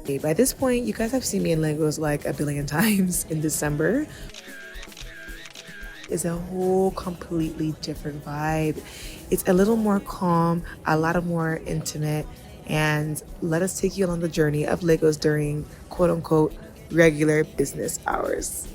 By this point, you guys have seen me in Legos like a billion times in December. It's a whole completely different vibe. It's a little more calm, a lot more intimate, and let us take you along the journey of Legos during quote unquote regular business hours.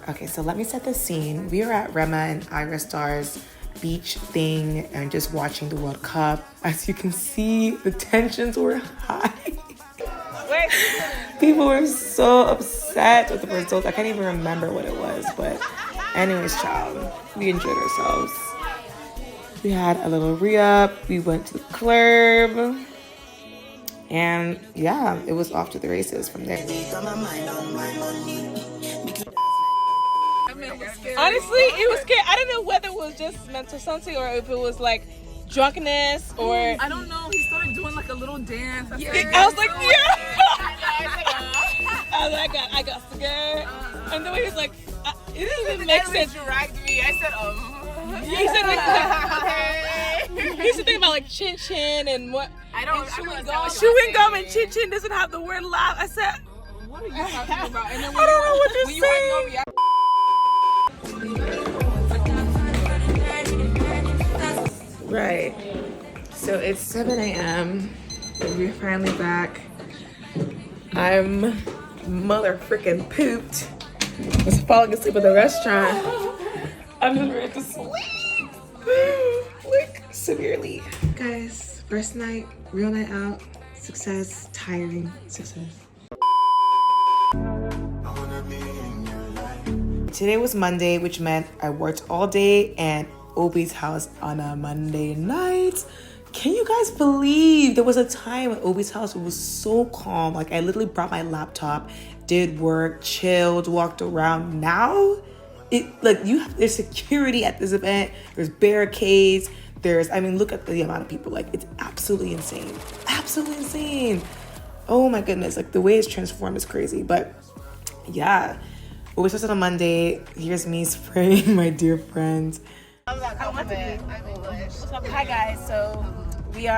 Okay, so let me set the scene. We are at Rema and Star's beach thing and just watching the World Cup. As you can see, the tensions were high. People were so upset with the results. I can't even remember what it was, but anyways, child, we enjoyed ourselves. We had a little re-up. We went to the club. And yeah, it was off to the races from there. Honestly, it was scary. I don't know whether it was just mental something or if it was like drunkenness or... I don't know. He started doing like a little dance. I was like, yeah! I was like, I got scared. And then he was like, it doesn't even make sense. He dragged me. I said, He said like, he used to think about like chin chin and what... Chewing gum and chin chin doesn't have the word laugh. I said, what are you talking about? And then I don't know what you're saying. Right. So it's 7 a.m. and we're finally back. I'm mother freaking pooped. I was falling asleep at the restaurant. I'm just ready to sleep. Like severely. Guys, first night, real night out, success, tiring, success. Today was Monday, which meant I worked all day and Obi's house on a Monday night. Can you guys believe there was a time at Obi's house it was so calm? Like I literally brought my laptop, did work, chilled, walked around. Now, there's security at this event. There's barricades. Look at the amount of people. Like it's absolutely insane. Absolutely insane. Oh my goodness. Like the way it's transformed is crazy. But yeah, Obi started on Monday. Here's me spraying my dear friends. Hi guys, so we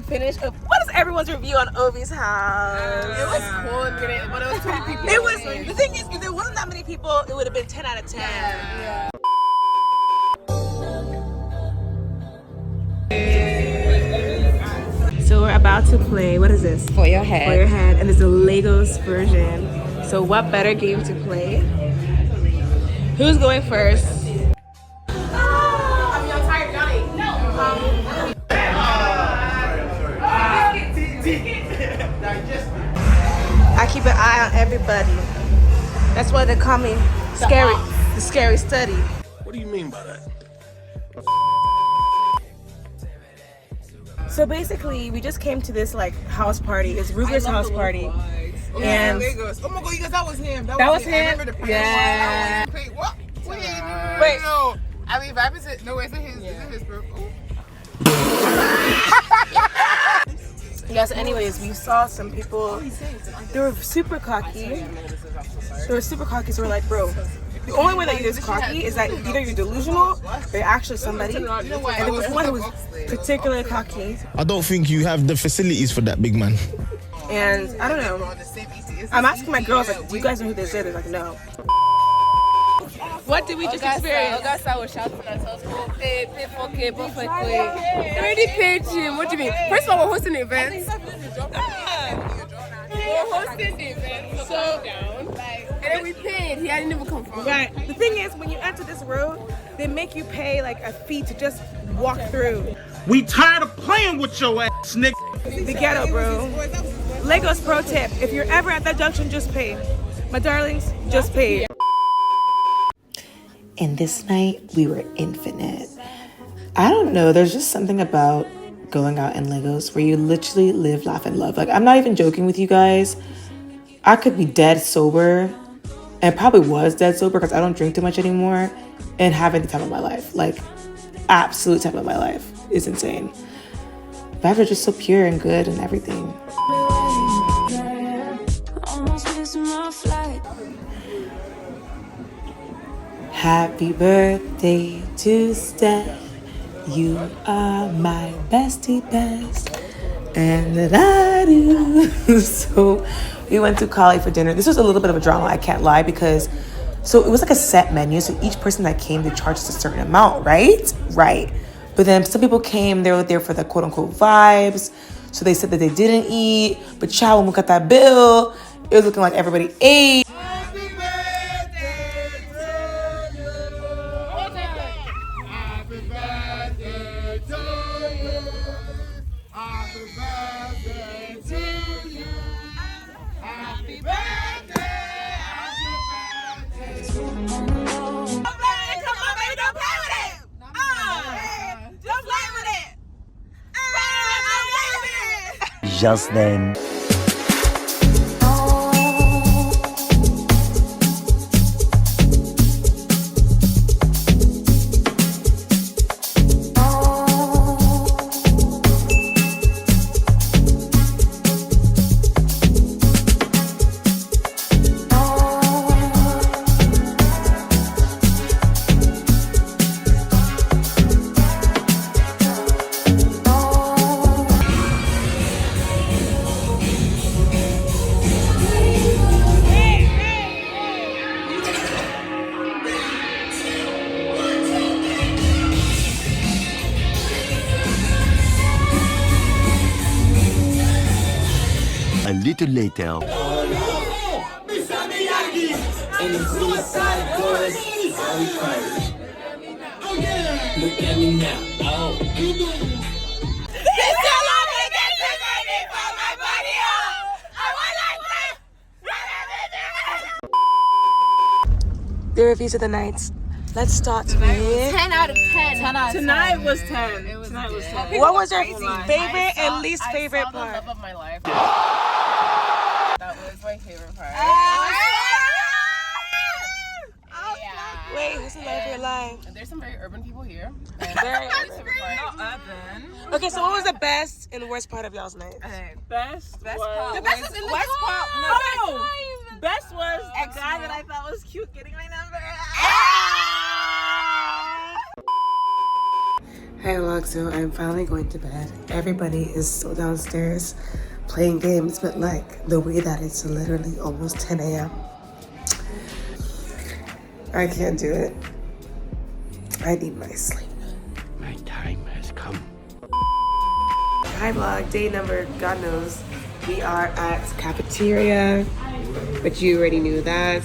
finished. What is everyone's review on Obi's house? It was cool, but it was 20 people. It was. The thing is, if there wasn't that many people, it would have been 10 out of 10. Yeah. So we're about to play. What is this? For your head. For your head, and it's a Legos version. So what better game to play? Who's going first? I keep an eye on everybody. That's why they call me the scary study. What do you mean by that? So basically, we just came to this like house party. It's Ruger's house party. And oh my god, you guys, that was him. That was him? I remember the Yeah. Wait, what? Wait. No. I mean, vibe is it? No, is it his? Is it his, bro? Yes, anyways, we saw some people. They were super cocky. So we're like, bro, the only way that you're this cocky is that either you're delusional or you're actually somebody. And there was one who was particularly cocky. I don't think you have the facilities for that, big man. And I don't know. I'm asking my girls, like, do you guys know who this is? They're like, no. What did we just experience? Augusta was shouting at us. Pay perfectly. Already paid him. What do you mean? First of all, we're hosting the event. We're hosting the event. So down. And then we paid. He hadn't even come from. Right. The thing is, when you enter this road, they make you pay like a fee to just walk through. We tired of playing with your ass, nigga. The ghetto, bro. Legos pro tip: if you're ever at that junction, just pay. My darlings, just pay. And this night, we were infinite. I don't know, there's just something about going out in Legos where you literally live, laugh, and love. Like, I'm not even joking with you guys. I could be dead sober, and probably was dead sober because I don't drink too much anymore, and having the time of my life. Like, absolute time of my life. It's insane. vibes are just so pure and good and everything. Happy birthday to Steh. You are my bestie best. And that I do. So we went to Cali for dinner. This was a little bit of a drama, I can't lie, because so it was like a set menu. So each person that came, they charged us a certain amount, right? Right. But then some people came, they were there for the quote unquote vibes. So they said that they didn't eat. But child, when we got that bill, it was looking like everybody ate. Just then. A little later. Look at me now. Oh. The reviews of the nights. Let's start with 10 out of 10. 10 out of 10. Tonight was 10. Tonight was 10. what was your favorite and least favorite I saw part? the love of my life. That was my favorite part. Yeah. Wait, who's the love of your life? And there's some very urban people here. Very Not urban. Okay, so what was the best and worst part of y'all's night? Best part. was... The best was in the West car. Part. No. Time. Best was the guy that I thought was cute getting my number. Hi vlog, so I'm finally going to bed. Everybody is still downstairs playing games, but like the way that it's literally almost 10 a.m. I can't do it. I need my sleep. My time has come. Hi vlog, day number, God knows. We are at cafeteria, but you already knew that.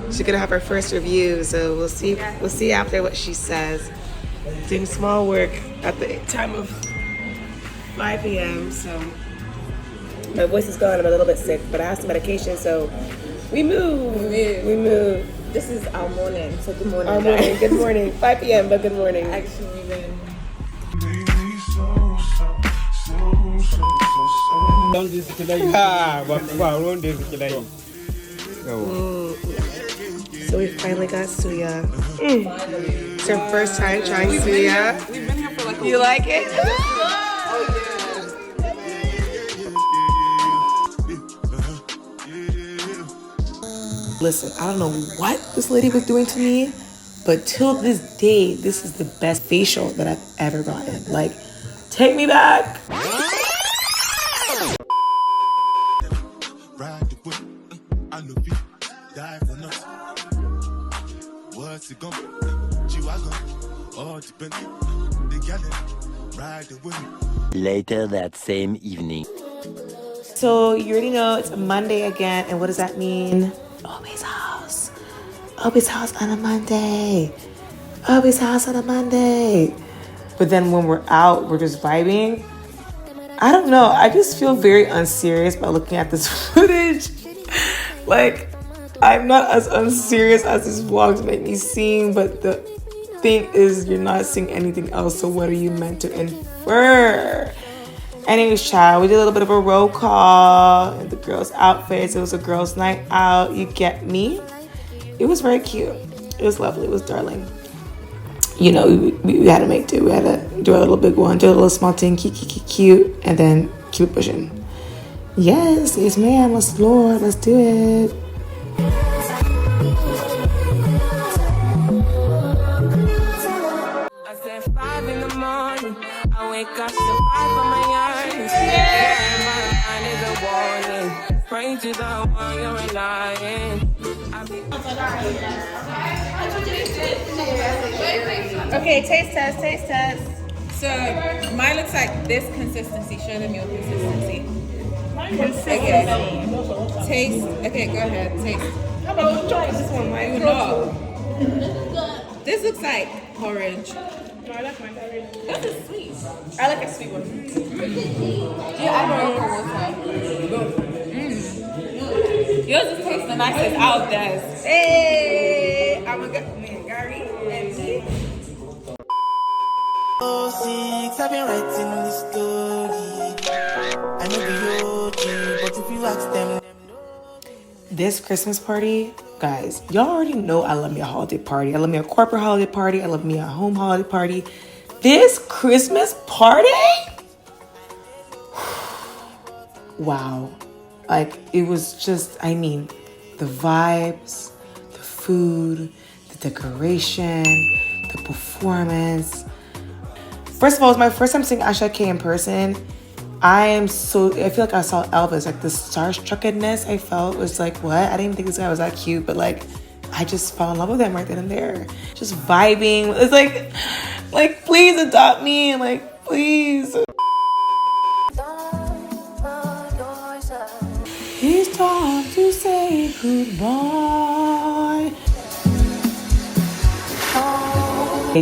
She's gonna have her first review, so we'll see after what she says. Doing small work at the time of 5 p.m. So my voice is gone. I'm a little bit sick, but I have some medication, so we move. We move. This is our morning, so good morning. Our morning. Good morning. 5 p.m. but good morning. Actually, then. So we finally got suya. It's our first time trying suya. We've been here for like You like it? Listen, I don't know what this lady was doing to me, but till this day, this is the best facial that I've ever gotten. Like, take me back. Later that same evening. So you already know it's a Monday again, and what does that mean? Obi's house. Obi's house on a Monday. Obi's house on a Monday. But then when we're out, we're just vibing. I don't know. I just feel very unserious by looking at this footage. Like, I'm not as unserious as these vlogs make me seem, but the thing is, you're not seeing anything else, so what are you meant to infer? Anyways, child, we did a little bit of a roll call in the girls' outfits. It was a girls' night out. You get me? It was very cute. It was lovely. It was darling. You know, we had to make do. We had to Do a little big one, do a little small thing, cute, and then keep pushing. Yes, ma'am, let's explore, let's do it. I said 5 in the morning, I wake up to 5 on my earnings. Yeah, my mind is a warning. Pray to the one you're relying. Okay, taste test. So mine looks like this consistency. Show them your consistency. Okay. Taste. Okay, go ahead. Taste. How about try this one? Mine. No. This looks like porridge. No, I like my porridge. This is sweet. I like a sweet one. Yeah, I know. Yours is tasting the nicest out there. Hey, I'm gonna get me garri and tea. I've been writing this story. I know the OG, but if you ask them. This Christmas party, guys, y'all already know I love me a holiday party. I love me a corporate holiday party. I love me a home holiday party. This Christmas party? Wow. Like, it was just, I mean, the vibes, the food, the decoration, the performance. First of all, it was my first time seeing Asha K in person. I feel like I saw Elvis, like the starstruckedness I felt was like, what? I didn't even think this guy was that cute, but like, I just fell in love with him right then and there. Just vibing. It's like, please adopt me, like, please. It's time to say goodbye.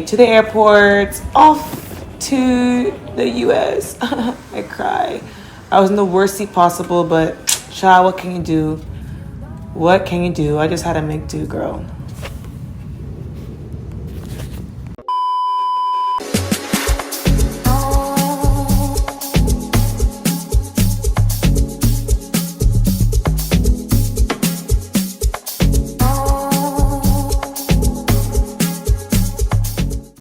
To the airport, off to the US. I cry. I was in the worst seat possible, but child, what can you do? What can you do? I just had to make do, girl.